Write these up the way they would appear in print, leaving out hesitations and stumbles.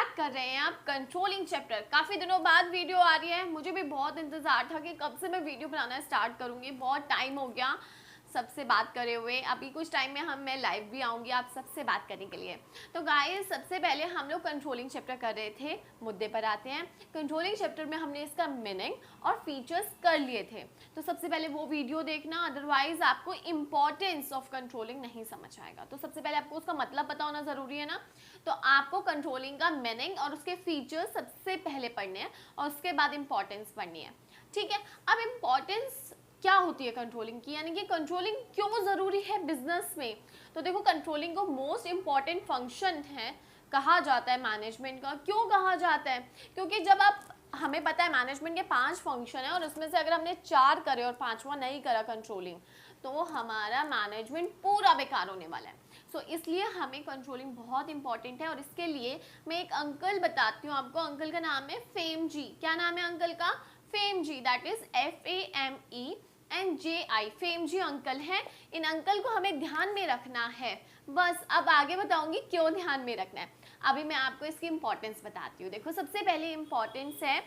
Start कर रहे हैं आप कंट्रोलिंग चैप्टर। काफ़ी दिनों बाद वीडियो आ रही है, मुझे भी बहुत इंतज़ार था कि कब से मैं वीडियो बनाना स्टार्ट करूँगी। बहुत टाइम हो गया सबसे बात करे हुए। अभी कुछ टाइम में मैं लाइव भी आऊँगी आप सबसे बात करने के लिए। तो गाइस, सबसे पहले हम लोग कंट्रोलिंग चैप्टर कर रहे थे, मुद्दे पर आते हैं। कंट्रोलिंग चैप्टर में हमने इसका मीनिंग और फीचर्स कर लिए थे, तो सबसे पहले वो वीडियो देखना, अदरवाइज आपको इंपॉर्टेंस ऑफ कंट्रोलिंग नहीं समझ आएगा। तो सबसे पहले आपको उसका मतलब पता होना ज़रूरी है ना। तो आपको कंट्रोलिंग का मीनिंग और उसके फीचर्स सबसे पहले पढ़ने हैं और उसके बाद इंपॉर्टेंस पढ़नी है, ठीक है। अब इंपॉर्टेंस क्या होती है कंट्रोलिंग की, यानी कि कंट्रोलिंग क्यों ज़रूरी है बिजनेस में। तो देखो, कंट्रोलिंग को मोस्ट इम्पॉर्टेंट फंक्शन है कहा जाता है मैनेजमेंट का। क्यों कहा जाता है? क्योंकि जब आप, हमें पता है मैनेजमेंट के 5 फंक्शन है और उसमें से अगर हमने 4 करे और 5वां नहीं करा कंट्रोलिंग, तो हमारा मैनेजमेंट पूरा बेकार होने वाला है। इसलिए हमें कंट्रोलिंग बहुत इंपॉर्टेंट है। और इसके लिए मैं एक अंकल बताती हूँ आपको। अंकल का नाम है फेम जी। क्या नाम है अंकल का? Fame ji, that is FAMENJI। Fame ji uncle हैं। इन अंकल को हमें ध्यान में रखना है। बस अब आगे बताऊंगी क्यों ध्यान में रखना है। अभी मैं आपको इसकी इंपॉर्टेंस बताती हूँ। देखो, सबसे पहले इंपॉर्टेंस है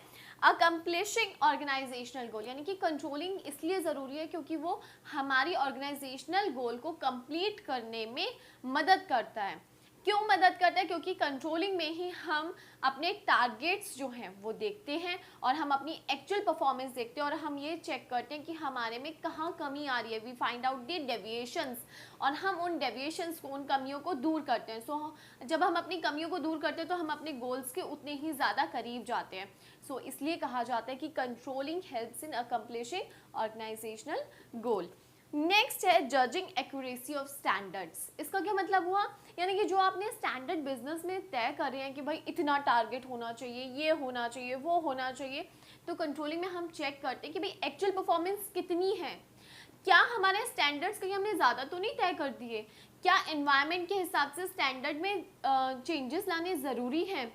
अकम्प्लिशिंग ऑर्गेनाइजेशनल गोल, यानी कि कंट्रोलिंग इसलिए ज़रूरी है क्योंकि वो हमारी ऑर्गेनाइजेशनल गोल को कंप्लीट करने में मदद करता है। क्यों मदद करता है? क्योंकि कंट्रोलिंग में ही हम अपने टारगेट्स जो हैं वो देखते हैं और हम अपनी एक्चुअल परफॉर्मेंस देखते हैं और हम ये चेक करते हैं कि हमारे में कहाँ कमी आ रही है। We find out the deviations और हम उन डेविएशंस को, उन कमियों को दूर करते हैं। जब हम अपनी कमियों को दूर करते हैं तो हम अपने गोल्स के उतने ही ज़्यादा करीब जाते हैं। इसलिए कहा जाता है कि controlling helps in accomplishing organisational goal. Next है जजिंग एक्यूरेसी ऑफ स्टैंडर्ड्स। इसका क्या मतलब हुआ? यानी कि जो आपने स्टैंडर्ड बिजनेस में तय कर रहे हैं कि भाई इतना टारगेट होना चाहिए, ये होना चाहिए, वो होना चाहिए, तो कंट्रोलिंग में हम चेक करते हैं कि भाई एक्चुअल परफॉर्मेंस कितनी है। क्या हमारे स्टैंडर्ड्स कहीं हमने ज़्यादा तो नहीं तय कर दिए? क्या एनवायरनमेंट के हिसाब से स्टैंडर्ड में चेंजेस लाने ज़रूरी हैं?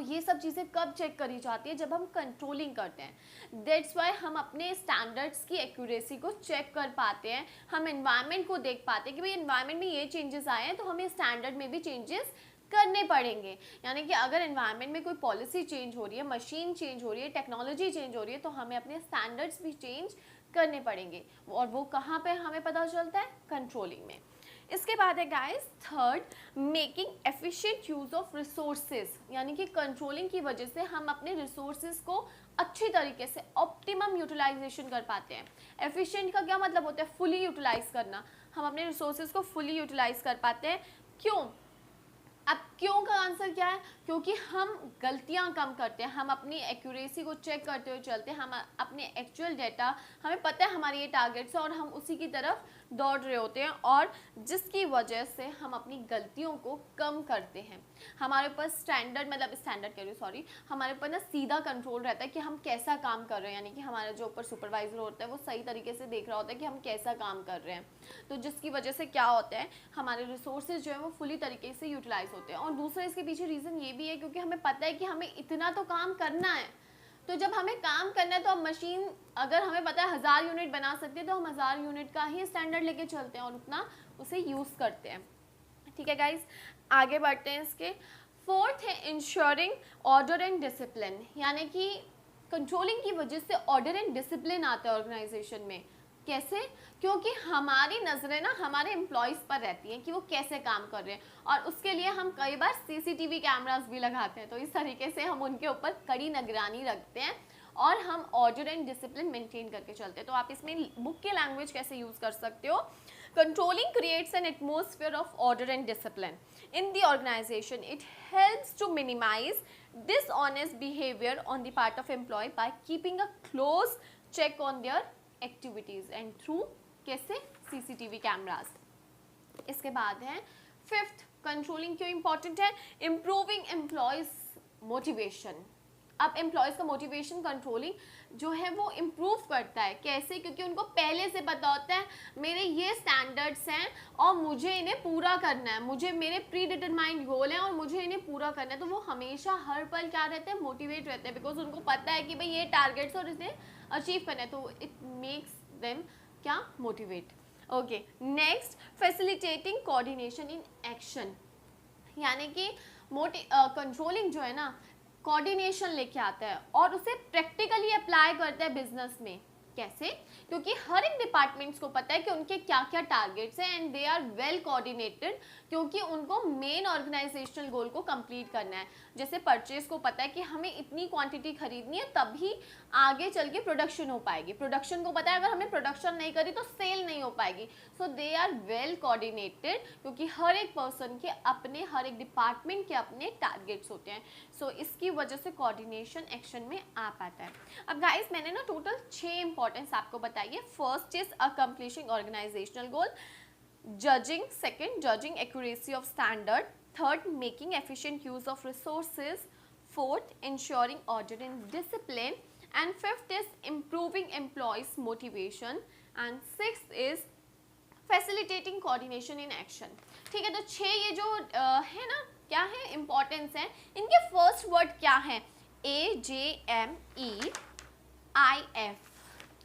ये सब चीज़ें कब चेक करी जाती है? जब हम कंट्रोलिंग करते हैं। दैट्स वाई हम अपने स्टैंडर्ड्स की एक्यूरेसी को चेक कर पाते हैं। हम एनवायरनमेंट को देख पाते हैं कि भाई एनवायरनमेंट में ये चेंजेस आए हैं तो हमें स्टैंडर्ड में भी चेंजेस करने पड़ेंगे। यानी कि अगर एनवायरनमेंट में कोई पॉलिसी चेंज हो रही है, मशीन चेंज हो रही है, टेक्नोलॉजी चेंज हो रही है, तो हमें अपने स्टैंडर्ड्स भी चेंज करने पड़ेंगे। और वो कहाँ पे हमें पता चलता है? कंट्रोलिंग में। इसके बाद है guys third, making efficient use of resources. यानी कि कंट्रोलिंग की वजह से हम अपने रिसोर्सेज को अच्छी तरीके से ऑप्टिमम यूटिलाइजेशन कर पाते हैं। एफिशिएंट का क्या मतलब होता है? फुली यूटिलाइज करना। हम अपने रिसोर्सेज को फुली यूटिलाइज कर पाते हैं। क्यों? अब क्यों का आंसर क्या है? क्योंकि हम गलतियां कम करते हैं, हम अपनी एक्यूरेसी को चेक करते हुए चलते हैं, हम अपने एक्चुअल डेटा, हमें पता है हमारे ये टारगेट्स है और हम उसी की तरफ दौड़ रहे होते हैं, और जिसकी वजह से हम अपनी गलतियों को कम करते हैं। हमारे ऊपर स्टैंडर्ड, मतलब स्टैंडर्ड कह रही हूँ, सॉरी, हमारे ऊपर ना सीधा कंट्रोल रहता है कि हम कैसा काम कर रहे हैं। यानी कि हमारा जो ऊपर सुपरवाइजर होता है वो सही तरीके से देख रहा होता है कि हम कैसा काम कर रहे हैं। तो जिसकी वजह से क्या होता है, हमारे रिसोर्सेज जो है वो फुली तरीके से यूटिलाइज होते हैं। और दूसरा इसके पीछे रीज़न ये भी है क्योंकि हमें पता है कि हमें इतना तो काम करना है। तो जब हमें काम करना है तो हम मशीन, अगर हमें पता है 1000 यूनिट बना सकते हैं तो हम 1000 यूनिट का ही स्टैंडर्ड लेके चलते हैं और उतना उसे यूज़ करते हैं। ठीक है गाइज, आगे बढ़ते हैं। इसके फोर्थ है इंश्योरिंग ऑर्डर एंड डिसिप्लिन। यानी कि कंट्रोलिंग की वजह से ऑर्डर एंड डिसिप्लिन आता है ऑर्गेनाइजेशन में। कैसे? क्योंकि हमारी नज़रें ना हमारे एम्प्लॉयज़ पर रहती हैं कि वो कैसे काम कर रहे हैं, और उसके लिए हम कई बार CCTV कैमरास भी लगाते हैं। तो इस तरीके से हम उनके ऊपर कड़ी निगरानी रखते हैं और हम ऑर्डर एंड डिसिप्लिन मेंटेन करके चलते हैं। तो आप इसमें बुक की लैंग्वेज कैसे यूज़ कर सकते हो? Controlling creates an atmosphere of order and discipline in the organization. It helps to minimize dishonest behavior on the part of employee by keeping a close check on their activities and through कैसे? CCTV cameras. इसके बाद है fifth, controlling क्यों important है? Improving employees motivation. अब employees का motivation controlling जो है वो इम्प्रूव करता है। कैसे? क्योंकि उनको पहले से पता होता है मेरे ये स्टैंडर्ड्स हैं और मुझे इन्हें पूरा करना है, मुझे मेरे प्री डिटरमाइंड गोल हैं और मुझे इन्हें पूरा करना है। तो वो हमेशा हर पल क्या रहते हैं? मोटिवेट रहते हैं, बिकॉज उनको पता है कि भाई ये टारगेट्स और इसे अचीव करना है। तो इट मेक्स देम क्या? Motivate. Okay, next, facilitating coordination in action. यानी कि कंट्रोलिंग जो है ना कोऑर्डिनेशन लेके आता है और उसे प्रैक्टिकली अप्लाई करता है बिजनेस में। कैसे? क्योंकि हर एक डिपार्टमेंट्स को पता है कि उनके क्या क्या टारगेट्स हैं and they are well coordinated, क्योंकि उनको मेन ऑर्गेनाइजेशनल गोल को कंप्लीट करना है। जैसे परचेज को पता है कि हमें इतनी क्वांटिटी खरीदनी है तभी आगे चल के प्रोडक्शन हो पाएगी, प्रोडक्शन को पता है अगर हमने प्रोडक्शन नहीं करी तो सेल नहीं हो पाएगी। सो दे आर वेल कोऑर्डिनेटेड, क्योंकि हर एक पर्सन के अपने, हर एक डिपार्टमेंट के अपने टारगेट्स होते हैं। सो इसकी वजह से कोऑर्डिनेशन एक्शन में आ पाता है। अब गाइस मैंने ना टोटल 6 इंपॉर्टेंस आपको बताई है। First is accomplishing organisational goal, judging, second judging accuracy of standard, third making efficient use of resources, fourth ensuring order and discipline, and fifth is improving employees motivation, and sixth is facilitating coordination in action। ठीक है, तो 6 ये जो है ना क्या है importance है, इनके फर्स्ट वर्ड क्या है? AJMEIF।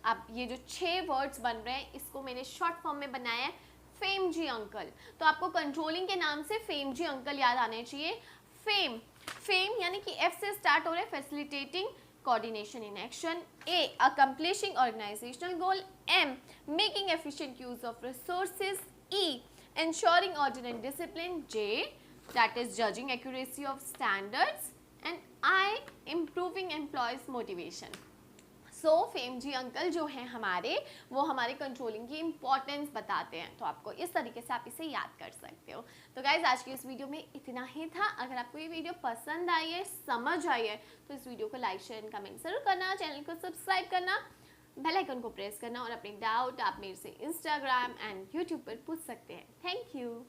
अब ये जो 6 वर्ड्स बन रहे हैं इसको मैंने शॉर्ट फॉर्म में बनाया है फेम जी अंकल। तो आपको कंट्रोलिंग के नाम से फेम जी अंकल याद आने चाहिए। फेम, फेम यानी कि एफ से स्टार्ट हो रहा है, facilitating coordination in action. A accomplishing organisational goal. M making efficient use of resources. E ensuring order and discipline। J that is judging accuracy of standards, and I improving employees motivation। So Fame ji uncle जो हैं हमारे, वो हमारे controlling की importance बताते हैं। तो आपको इस तरीके से आप इसे याद कर सकते हो। तो गाइज आज की इस वीडियो में इतना ही था। अगर आपको ये वीडियो पसंद आई है, समझ आई है, तो इस वीडियो को लाइक शेयर एंड कमेंट जरूर करना, चैनल को सब्सक्राइब करना, बेल आइकन को प्रेस करना, और अपने डाउट आप मेरे से इंस्टाग्राम एंड यूट्यूब पर पूछ सकते हैं। Thank you.